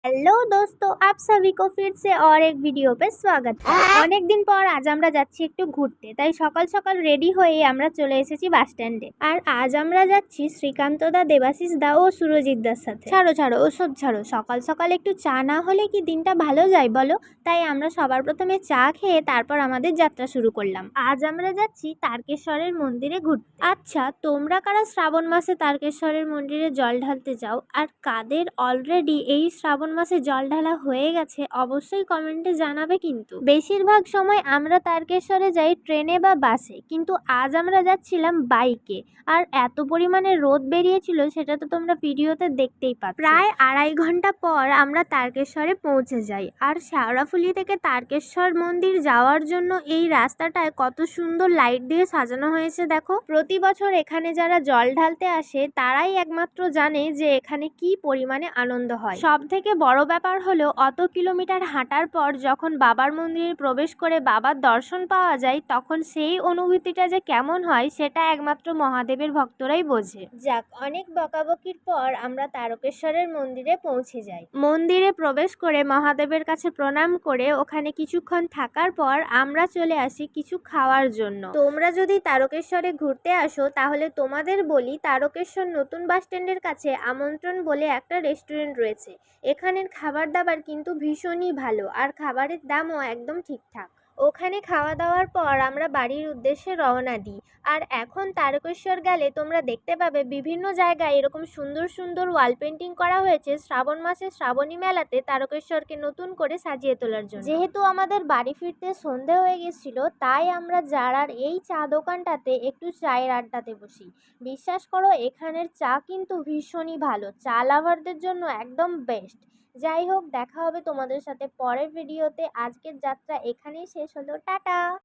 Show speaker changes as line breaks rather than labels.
Hello दोस्तों, आप सभी को फिर से और एक ভিডিও पे স্বাগত। অনেকদিন পর আজ আমরা যাচ্ছি একটু ঘুরতে, তাই সকাল সকাল রেডি হয়ে আমরা চলে এসেছি বাস স্ট্যান্ডে। আর আজ আমরা যাচ্ছি শ্রীকান্ত দা, দেবাশিস দা ও সুরজিৎ দার সাথে। ছাড়ো ছাড়ো, ওসব ছাড়ো। সকাল সকাল একটু চা না হলে কি দিনটা ভালো যায় বলো? তাই আমরা সবার প্রথমে চা খেয়ে তারপর আমাদের যাত্রা শুরু করলাম। আজ আমরা যাচ্ছি তারকেশ্বরের মন্দিরে ঘুরতে। আচ্ছা, তোমরা কারা শ্রাবণ মাসে তারকেশ্বরের মন্দিরে জল ঢালতে যাও আর কাদের অলরেডি এই শ্রাবণ মাসে জল ঢালা হয়ে গেছে অবশ্যই কমেন্টে জানাবে। কিন্তু বেশিরভাগ সময় আমরা তারকেশ্বরে যাই ট্রেনে বা বাসে, কিন্তু আজ আমরা যাচ্ছিলাম বাইকে। আর এত পরিমাণে রোদ বেরিয়েছিল সেটা তো তোমরা ভিডিওতে দেখতেই পাচ্ছ। প্রায় 2.5 ঘন্টা পর আমরা তারকেশ্বরে পৌঁছে যাই। আর শেওড়াফুলি থেকে তারকেশ্বর মন্দির যাওয়ার জন্য এই রাস্তাটায় কত সুন্দর লাইট দিয়ে সাজানো হয়েছে দেখো। প্রতি বছর এখানে যারা জল ঢালতে আসে তারাই একমাত্র জানে যে এখানে কি পরিমাণে আনন্দ হয়। সব থেকে বড় ব্যাপার হলো অত কিলোমিটার হাঁটার পর যখন বাবার মন্দিরে প্রবেশ করে বাবার দর্শন পাওয়া যায়, তখন সেই অনুভূতিটা যে কেমন হয় সেটা একমাত্র মহাদেবের ভক্তরাই বোঝে। যাক, অনেক বকাবকির পর আমরা তারকেশ্বরের মন্দিরে পৌঁছে যাই। মন্দিরে প্রবেশ করে মহাদেবের কাছে প্রণাম করে ওখানে কিছুক্ষণ থাকার পর আমরা চলে আসি কিছু খাওয়ার জন্য। তোমরা যদি তারকেশ্বরে ঘুরতে আসো তাহলে তোমাদের বলি, তারকেশ্বর নতুন বাস স্ট্যান্ডের কাছে আমন্ত্রণ বলে একটা রেস্টুরেন্ট রয়েছে। এখানের খাবার দাবার কিন্তু ভীষণই ভালো আর খাবারের দামও একদম ঠিকঠাক। ওখানে খাওয়া দাওয়ার পর আমরা বাড়ির উদ্দেশ্যে রওনা দিই। আর এখন তারকেশ্বর গেলে তোমরা দেখতে পাবে বিভিন্ন জায়গায় এরকম সুন্দর সুন্দর ওয়াল পেন্টিং করা হয়েছে শ্রাবণ মাসে শ্রাবণী মেলাতে তারকেশ্বরকে নতুন করে সাজিয়ে তোলার জন্য। যেহেতু আমাদের বাড়ি ফিরতে সন্ধে হয়ে গেছিল, তাই আমরা জারার এই চা দোকানটাতে একটু চায়ের আড্ডাতে বসি। বিশ্বাস করো, এখানের চা কিন্তু ভীষণই ভালো, চা লাভারদের জন্য একদম বেস্ট। যাই হোক, দেখা হবে তোমাদের সাথে পরের ভিডিওতে। আজকের যাত্রা এখানেই শেষ হলো, টাটা।